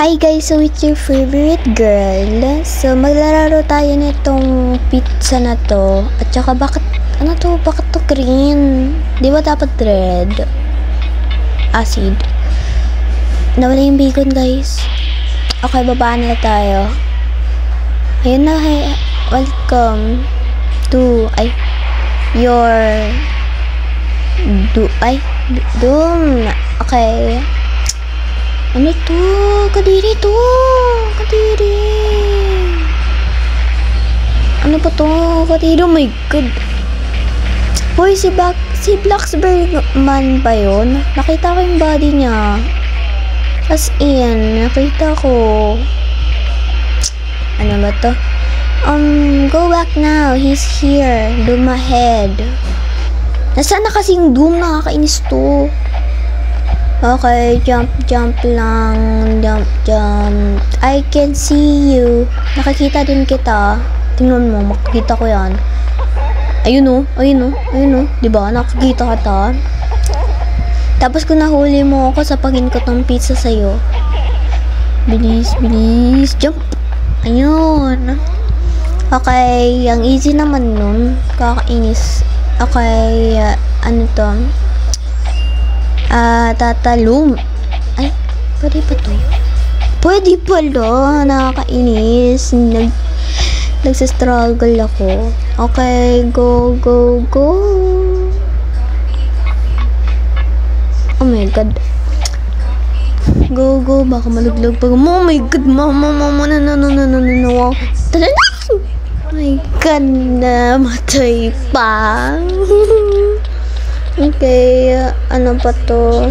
Hi guys, so it's your favorite girl. So maglalaro tayo nitong pizza na to. At saka bakit to green? Di ba dapat red? Acid. Nawala yung bacon guys. Okay, babaan na tayo. Ayun na, hey, welcome to your doom. Okay. Ano to? Kadiri to! Kadiri! Ano pa to? Kadiri, oh my god! Hoy, si Blacksburg man ba yun? Nakita ko yung body niya. As in, nakita ko. Ano ba to? Go back now. He's here. Doom ahead. Nasaan na kasing Doom? Nakakainis to. Okay, jump lang. Jump. I can see you. Nakikita din kita. Tingnan mo, makikita ko yan. Ayun o. Diba? Nakikita kita. Tapos kung nahuli mo ako sa pag-inkot ng pizza sa'yo. Bilis. Jump. Ayun. Okay, ang easy naman nun. Kakainis. Okay, ano to? Tatalong. Ay, pwede pa to? Pwede pala. Nakakainis. Nagsistruggle ako. Okay, go. Oh my god. Go. Baka maluglag pa. Oh my god, mama. No. Tala na! Oh my god, namatay pa. Okay, ano pa to?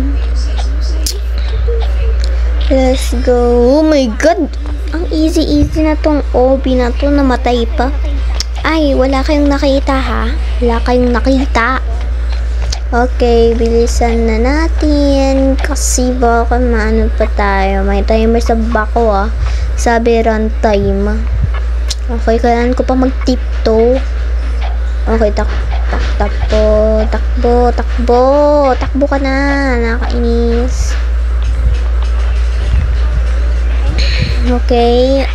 Let's go. Oh my god! Ang easy na tong OB na to, namatay pa. Ay, wala kayong nakita ha? Wala kayong nakita. Okay, bilisan na natin. Kasi baka maano pa tayo. May timer sa bako ah. Sabi run time. Okay, kailangan ko pa mag-tiptoe. Okay, takbo ka na, nakakainis. Okay,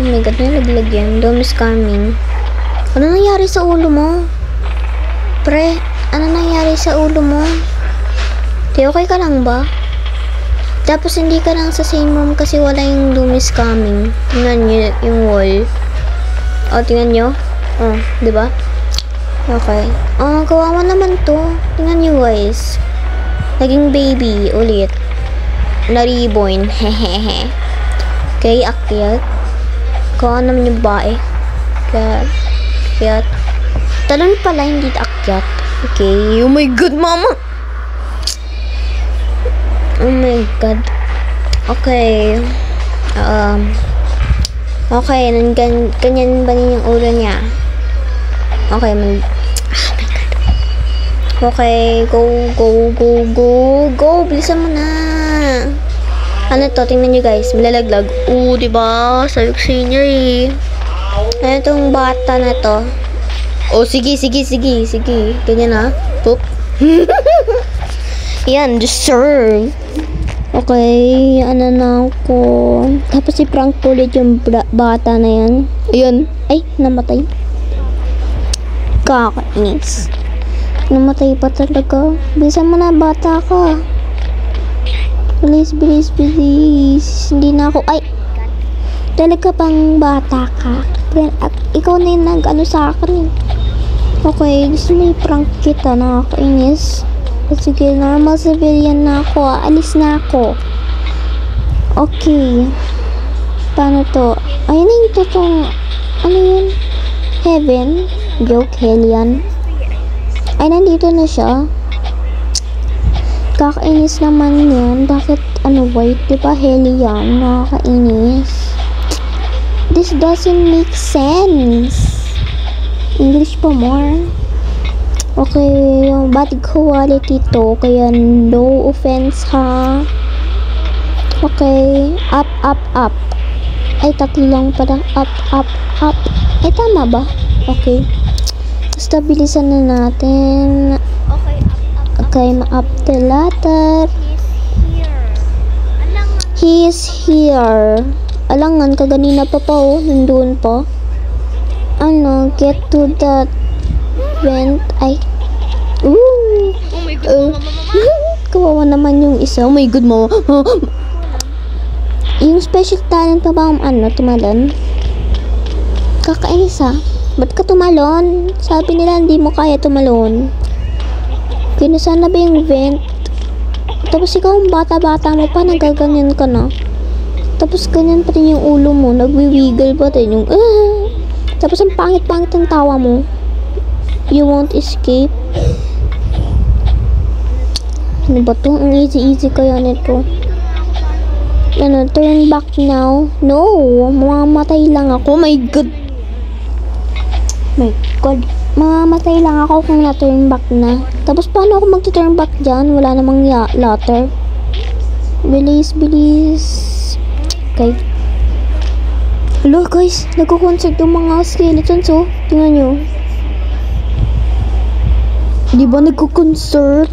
oh my god, nalaglag yan. Doom is coming. Ano nangyari sa ulo mo? Pre, ano nangyari sa ulo mo? Di okay ka lang ba? Tapos hindi ka lang sa same room kasi wala yung Doom is coming. Tingnan nyo yung wall. O, tingnan nyo. O, diba? Okay. Kawawa naman to. Tingnan nyo guys. Naging baby ulit. Na-reborn. Hehehe. Okay, akyat. Kawawa naman yung bae. Akyat. Talon pala, hindi akyat. Okay. Oh my god, mama! Oh my god. Okay. Okay, ganyan ba yung ulo niya? Okay, oh my god. Okay, go. Bilisan mo na. Ano to? Tingnan nyo guys. Malalaglag. Diba? Sabi ko sa inyo eh. Ano tong bata na to? Sige. Ganyan ha. Poop. Yan, deserve. Okay, ano na ako. Tapos i-prank ulit yung bata na yan. Ayun. Ay, namatay. Kakainis. Namatay pa talaga. Bilisan mo na, bata ka. Bilis. Hindi na ako. Ay! Talaga pang bata ka. Ikaw na yung nag-ano sa akin. Okay, gusto mo i-prank kita. Nakakainis. Sige, normal civilian na ako. Alis na ako. Okay. Paano to? Ayun na yung totoong. Ano yun? Heaven? Joke, hell yan. Ay, nandito na siya. Kakainis naman yun. Bakit, white? Diba hell yan? Nakakainis. This doesn't make sense. English pa more. Okay, yung bad quality to. Kaya no offense ha. Okay, up. Ay, tatlo lang pala. Up. Ay, tama ba? Okay. Basta bilisan na natin. Okay, ma-up the ladder. He is here. Alangan, kaganina pa oh. Nandun pa. Ano, get to that vent. Ay. Ooh. Oh my God, mama. Kawawa naman yung isa. Oh my God, mama. Yung special talent pa ba tumalon? Kakainis ha. Ba't ka tumalon? Sabi nila hindi mo kaya tumalon. Kinusan na ba yung vent? Tapos ikaw ang bata-bata mo pa, nagaganyan ka na. Tapos ganyan pa rin yung ulo mo, nagwiwiggle pa rin yung Tapos ang pangit-pangit ang tawa mo. You won't escape. Ano ba to? Ang easy-easy kaya nito. Ano, turn back now? No, mamamatay lang ako. My God. My God. Mamamatay lang ako kung na-turn back na. Tapos paano ako mag-turn back dyan? Wala namang ladder. Bilis, bilis. Okay. Hello guys, nagko-concert yung mga skeletons oh. Tingnan nyo. Di ba nagko-concert?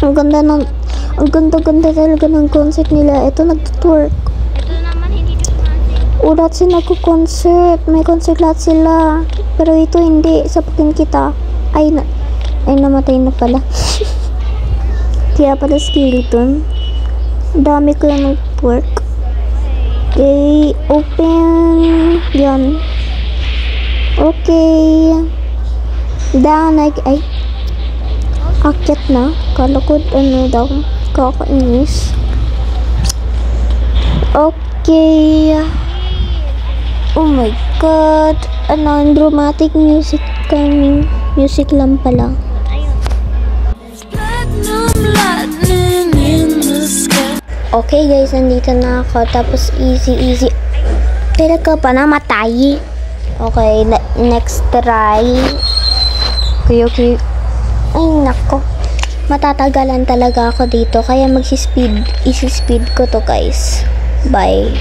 Ang ganda talaga ng concert nila. Ito nag-twerk. Ito naman hindi dito concert. O, lahat sila nagko-concert. May concert lahat sila. Pero ito hindi. Sapakin kita. Ay, namatay na pala. Kaya pala skeleton. Dami ko yung nag-twerk. Okay, open. Yan. Okay. Down, ay. Akyat na. Kala ko daw. Kakainis. Okay. Oh my God. Dramatic music coming. Music lang pala. Okay guys, nandito na ako. Tapos easy. Pero ka pa namatay. Okay, next try. Okay. Ay, nako. Matatagalan talaga ako dito. Kaya isi-speed ko to guys. Bye.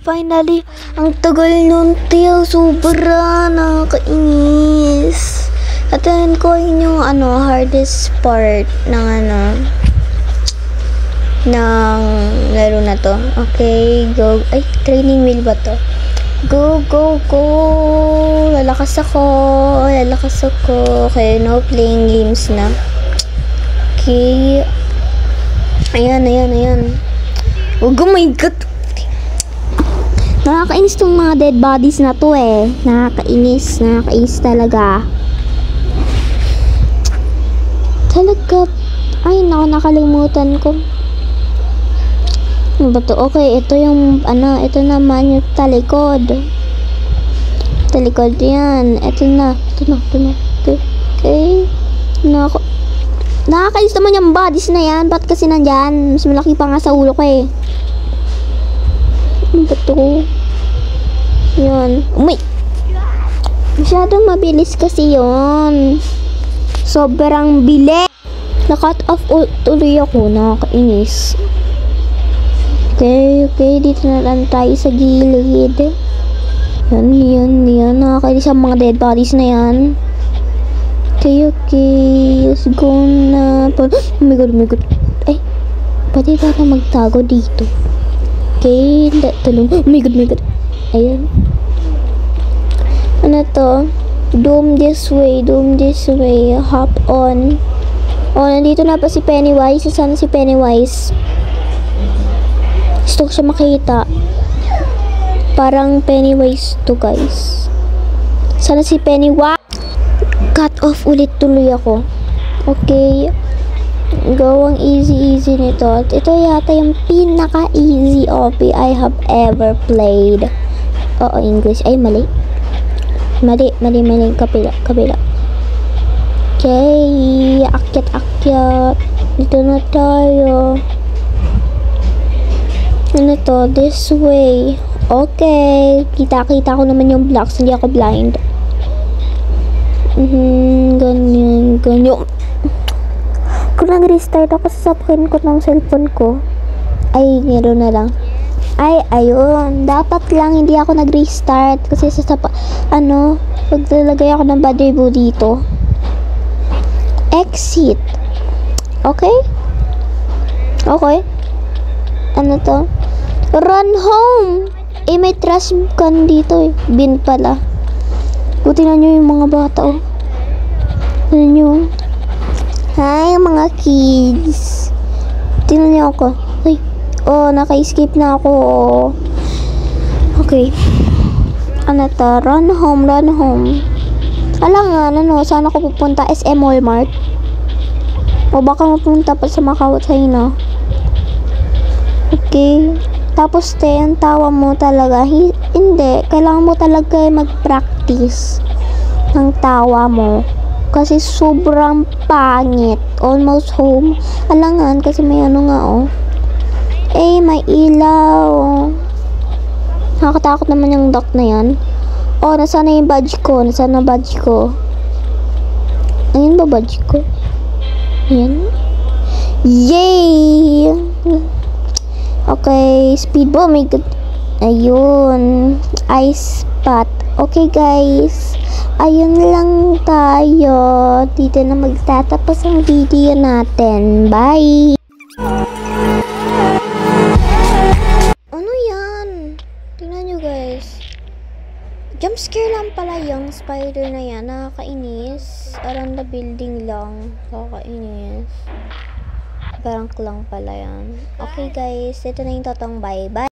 Finally, ang tagal nun, tiyo, sobra, nakakainis. Atin ko yung hardest part ng ng laro na to. Okay, go. Ay, training wheel ba to? Go. Lalakas ako. Okay, no playing games na. Okay. Ayan. Oh my God. Nakakainis tong mga dead bodies na to eh. Nakakainis talaga. Ay, nakalimutan ko. Ano ba to? Okay, ito yung ito naman yung talikod. Talikod yan. Ito na. Okay. Nakakainis naman yung bodies na yan. Ba't kasi nandyan? Mas malaki pa nga sa ulo ko eh. Ano ba to? Yun. Masyadong mabilis kasi yun. Sobrang bilis. Na-cut off tuloy ako. Nakakainis. Okay. Dito na lang tayo sa gilid. Yan. Nakakainis ang mga dead bodies na yan. Okay. Let's go na. Oh my God. Ay. Pwede ba na magtago dito? Okay, tulong. Oh my God. Ayan. Ano to? Doom this way. Hop on. Oh, nandito na pa si Pennywise. Sana si Pennywise. Gusto ko siya makita. Parang Pennywise to guys. Sana si Pennywise. Cut off ulit tuloy ako. Okay. Go ang easy nito. Ito yata yung pinaka-easy OP I have ever played. Oo, English. Ay, mali. Kabila. Okay. Akyat. Dito na tayo. Ano to? This way. Okay. Kita ko naman yung blocks. Hindi ako blind. Ganyan. Kung nag-restart ako, sasapakin ko ng cellphone ko. Ay, meron na lang. Ay, ayun. Dapat lang hindi ako nag-restart kasi paglalagay ako ng bad review dito. Exit. Okay? Okay. Ano to? Run home! May trash can dito eh. Bin pala. Tingnan nyo yung mga bata oh. Tingnan nyo. Hi mga kids. Tingnan nyo ako. Ay. Oh, naka-escape na ako. Okay. Ano to? Run home, run home. Alam nga, saan ako pupunta? SM Walmart? O baka mapunta pa sa Macau, China. Okay. Tapos, ang tawa mo talaga. Hindi. Kailangan mo talaga mag-practice ng tawa mo. Kasi sobrang pangit. Almost home. Alangan, kasi may nga oh. May ilaw. Nakakatakot naman yung duck na yan. Oh, nasaan na yung badge ko? Nasaan na badge ko? Ayun ba badge ko? Ayan. Yay! Okay, speedball. Oh my god. Ayun. Ice spot. Okay, guys. Ayun lang tayo. Dito na magtatapos ang video natin. Bye! Ano yan? Tingnan nyo, guys. Jump scare lang pala yung spider na yan. Nakakainis. Around the building lang. Nakakainis. Prank lang pala yan. Okay guys, ito na yung totoong bye-bye.